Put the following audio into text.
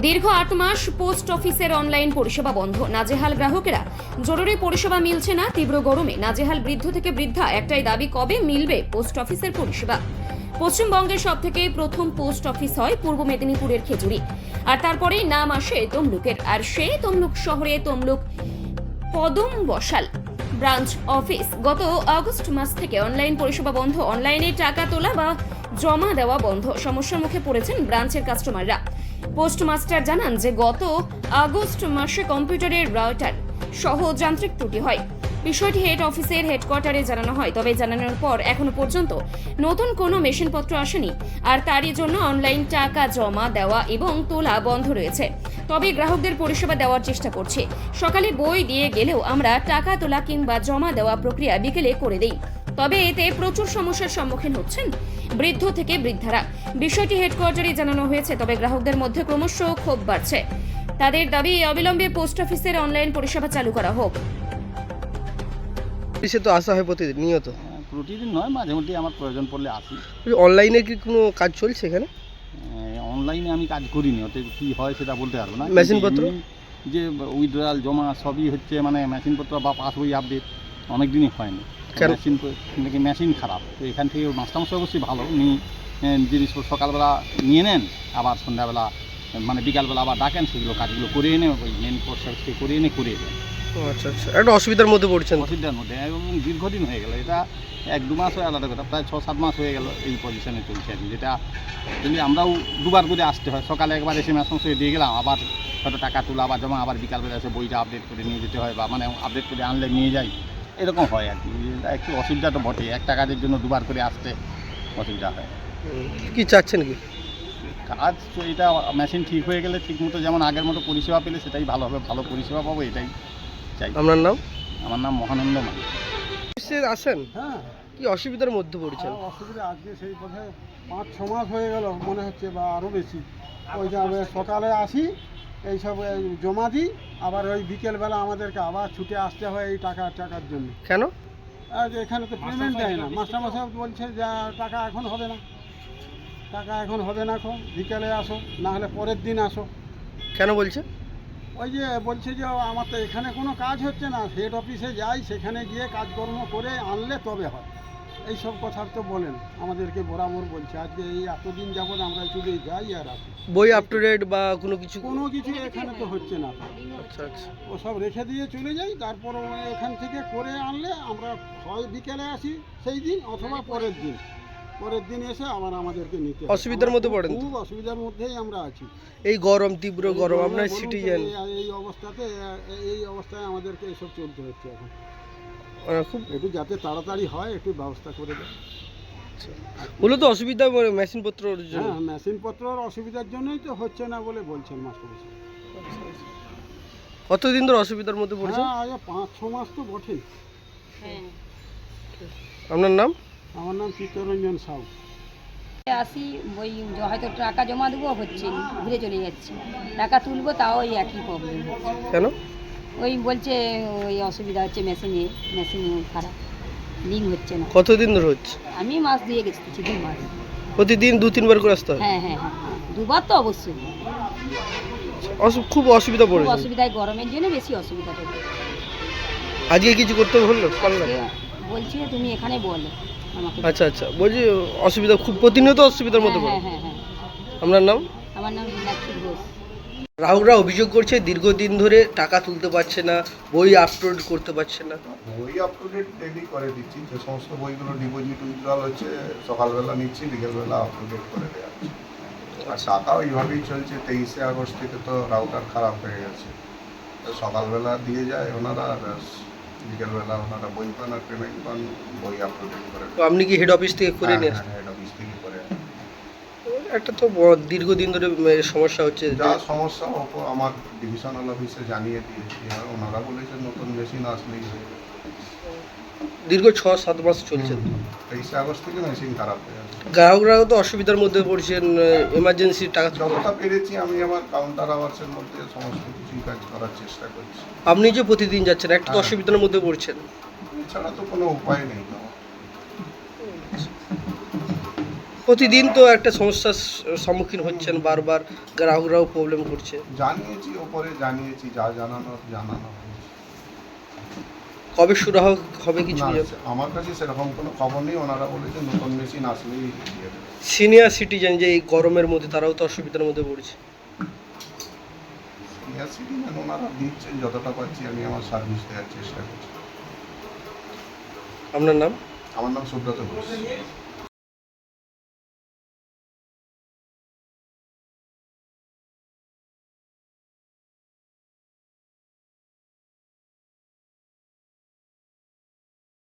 দীর্ঘ ৮ মাস পোস্ট অফিসের অনলাইন পরিষেবা বন্ধ। নাজেহাল গ্রাহকেরা। জরুরি পরিষেবা মিলছে না। তীব্র গরমে নাজেহাল বৃদ্ধ থেকে বৃদ্ধা। একটাই দাবি, কবে মিলবে পোস্ট অফিসের পরিষেবা। পশ্চিমবঙ্গের সব থেকে প্রথম পোস্ট অফিস হয় পূর্ব মেদিনীপুরের খেজুরি, আর তারপরেই নাম আসে তমলুকের। আর সেই তমলুক শহরে তমলুক পদম বসাল ব্রাঞ্চ অফিস গত আগস্ট মাস থেকে অনলাইন পরিষেবা বন্ধ। অনলাইনে টাকা তোলা বা জমা দেওয়া বন্ধ। সমস্যার মুখে পড়েছেন ব্রাঞ্চের কাস্টমাররা। পোস্টমাস্টার জানান যে গত আগস্ট মাসে কম্পিউটারের রাউটার সহ যান্ত্রিক ত্রুটি হয়। বিষয়টি হেড অফিসের হেডকোয়ার্টারে জানানো হয়, তবে জানানোর পর এখনো পর্যন্ত নতুন কোনো মেশিনপত্র আসেনি, আর তারই জন্য অনলাইন টাকা জমা দেওয়া এবং তোলা বন্ধ রয়েছে। তবে গ্রাহকদের পরিষেবা দেওয়ার চেষ্টা করছে। সকালে বই দিয়ে গেলেও আমরা টাকা তোলা কিংবা জমা দেওয়া প্রক্রিয়া বিকেলে করে দেই, তবে এতে প্রচুর সমস্যার সম্মুখীন হচ্ছেন বৃদ্ধ থেকে বৃদ্ধারা। বিষয়টি হেডকোয়ার্টারে জানানো হয়েছে, তবে গ্রাহকদের মধ্যে ক্রমশ ক্ষোভ বাড়ছে। তাদের দাবি, অবিলম্বে পোস্ট অফিসের অনলাইন পরিষেবা চালু করা হোক। অফিসে তো আসা হয় প্রতিদিন নিয়ত। প্রতিদিন নয়, মাঝে মধ্যে আমার প্রয়োজন পড়লে আসি। অনলাইনে কি কোনো কাজ চলছে এখানে? অনলাইনে আমি কাজ করিনি, ওতে কী হয় সেটা বলতে পারবো না। মেশিনপত্র? যে উইথড্রয়াল জমা সবই হচ্ছে, মানে মেশিনপত্র বা পাসবই আপডেট অনেক দিনই হয়নি। কেন? মেশিন খারাপ। তো এখান থেকে মাস্টারমশাই অবশ্যই ভালো, উনি জিনিসগুলো সকালবেলা নিয়ে নেন, আবার সন্ধ্যাবেলা মানে বিকালবেলা আবার ডাকেন, সেগুলো কাজগুলো করে এনে ওই মেন পোস্ট অফিসে করে এনে করে দেন। আচ্ছা আচ্ছা, একটা অসুবিধার মধ্যে পড়ছেন। অসুবিধার মধ্যে, এবং দীর্ঘদিন হয়ে গেল। এটা 1-2 মাস হয়ে আলাদা কথা, প্রায় 6-7 মাস হয়ে গেল এই পজিশনে চলছে আর কি। যেটা যদি আমরাও দুবার করে আসতে হয়, সকালে একবার এসে মেশিন দিয়ে গেলাম, আবার হয়তো টাকা তোলা বা জমা, আবার বিকালবেলা এসে বইটা আপডেট করে নিয়ে যেতে হয়, বা মানে আপডেট করে আনলে নিয়ে যাই, এরকম হয় আর কি। এটা একটু অসুবিধা তো বটে, একটা কাজের জন্য দুবার করে আসতে অসুবিধা হয়। কি চাচ্ছেন কি? কাজ তো এটা মেশিন ঠিক হয়ে গেলে, ঠিক মতো যেমন আগের মতো পরিষেবা পেলে সেটাই ভালো হবে, ভালো পরিষেবা পাবো, এটাই চাই। আপনার নাম? আমার নাম মহানন্দ মালিক। অফিসে আসেন, হ্যাঁ, কি অসুবিধার মধ্যে পড়ছেন? অসুবিধা আজকে সেই পথে 5-6 মাস হয়ে গেল মনে হচ্ছে, বা আরও বেশি। ওই যে আমি সকালে আসি, এইসব জমা দিই, আবার ওই বিকেলবেলা আমাদেরকে আবার ছুটে আসতে হয় এই টাকার জন্য। কেন? আর এখানে তো পেমেন্ট দেয় না। মাস্টারমশাই বলছে যে টাকা এখন হবে না, টাকা এখন হবে না, এখন বিকেলে আসো, না হলে পরের দিন আসো। কেন বলছে? ওই যে বলছে যে আমার তো এখানে কোনো কাজ হচ্ছে না, হেড অফিসে যাই, সেখানে গিয়ে কাজকর্ম করে আনলে তবে হয়। এইসব কথা তো বলেন আমাদেরকে, বরাবর বলছে। আজকে এই এতদিন যাবৎ আমরা শুধু যাই আর আসি, বই আপ টু ডেট বা কোনো কিছু? কোনো কিছু এখানে তো হচ্ছে না। আচ্ছা আচ্ছা। ও সব রেখে দিয়ে চলে যাই, তারপর এখান থেকে করে আনলে আমরা হয় বিকেলে আসি সেই দিন, অথবা পরের দিন এসে আবার আমাদেরকে নিতে হয়। অসুবিধার মধ্যে পড়েন তো? খুব অসুবিধার মধ্যেই আমরা আছি। এই গরম, তীব্র গরম, আপনার বলুন তো, সিটিজেন, এই অবস্থায় আমাদেরকে এসব চলতে হচ্ছে এখন। খুব একটু যাতে তাড়াতাড়ি হয়, একটু ব্যবস্থা করে দেয়। মূলত অসুবিধা মেশিনপত্রের জন্য। হ্যাঁ, মেশিনপত্রের অসুবিধার জন্যই তো হচ্ছে না বলে বলছেন মাস্টারমশাই। কতদিন ধরে অসুবিধার মধ্যে পড়ছেন? হ্যাঁ, আজ 5-6 মাস তো বটেই। আপনার নাম? আমার নাম চিত্তরঞ্জন সাউ। আসি, ওই হয়তো টাকা জমা দেবো, হচ্ছে না, ঘুরে চলে যাচ্ছে। টাকা তুলবো, তাও ওই একই প্রবলেম হচ্ছে। কেন? ওই বলছে ওই অসুবিধা হচ্ছে, মেশিন খারাপ, লিঙ্ক হচ্ছে না। কতদিন ধরে হচ্ছে? আমি মাস দিয়ে গেছি, 2 মাস। প্রতিদিন 2-3 বার করে আসতে হয়? হ্যাঁ হ্যাঁ হ্যাঁ, 2 বার তো অবশ্যই। খুব অসুবিধা খুব পড়েছে। অসুবিধায়, গরমের জন্য বেশি অসুবিধাটা হচ্ছে। আজকে কিছু করতে হলো? পারলাম? বলছি তুমি এখানে বলো আমাকে। আচ্ছা আচ্ছা, বলছি অসুবিধা খুব, প্রতিনিয়ত অসুবিধার মধ্যে পড়ে। হ্যাঁ হ্যাঁ হ্যাঁ। আপনার নাম? আমার নাম মীনাক্ষী ঘোষ। গ্রাহকরা অভিযোগ করছে দীর্ঘদিন ধরে টাকা তুলতে পারছে না, বই আপলোড করতে পারছে না। বই আপ টু ডেট ডেলি করে দিচ্ছি। যে সমস্ত বইগুলো ডিপোজিট উইথড্রল হচ্ছে, সকালবেলা নিচ্ছি, বিকেলবেলা আপ টু ডেট করে দেওয়া হচ্ছে। আর টাকা ওইভাবেই চলছে। 23শে আগস্ট থেকে তো রাউটার খারাপ হয়ে গেছে, তো সকালবেলা দিয়ে যায় ওনারা, আর বিকেলবেলা ওনারা বই পান আর পেমেন্ট পান, বই আপ টু ডেট করে তো আপনি কি হেড অফিস থেকে করে নিয়ে আসেন? হেড অফিস থেকে করে। একটা তো দীর্ঘদিন ধরে সমস্যা হচ্ছে। যা সমস্যা আমার ডিভিশনাল অফিসে জানিয়ে দিয়েছি, আর ওনারা বলেছে নতুন মেশিন আসলেই হয়ে যাবে। দীর্ঘ 6-7 মাস চলছে। 23শে আগস্ট থেকে মেশিন খারাপ হয়ে গেছে। গ্রাহকরাও তো অসুবিধার মধ্যে পড়ছেন, এমার্জেন্সি টাকা। যতটা পেরেছি আমি আমার কাউন্টার আওয়ার্সের মধ্যে সমস্ত কিছুই কাজ করার চেষ্টা করছি। আপনি যে প্রতিদিন যাচ্ছেন, একটা তো হ্যাঁ। অসুবিধার মধ্যে পড়ছেন। এছাড়া তো কোনো উপায় নেই। প্রতিদিন তো একটা সমস্যার সম্মুখীন হচ্ছেন, বারবার গ্রাহকরাও প্রবলেম করছে। জানিয়েছি, ওপরে জানিয়েছি, যা জানানোর জানানো হয়েছে। কবে শুরু হবে কিছু না, জানেন? আমার কাছে সেরকম কোনো খবর নেই। ওনারা বলেছে নতুন মেশিন আসলেই দিয়ে দেবে। সিনিয়র সিটিজেন যে এই গরমের মধ্যে তারাও তো অসুবিধার মধ্যে পড়ছে। সিনিয়র সিটিজেন ওনারা দিচ্ছেন, যতটা পাচ্ছি আমি আমার সার্ভিস দেওয়ার চেষ্টা করছি। আপনার নাম? আমার নাম সুব্রত ঘোষ।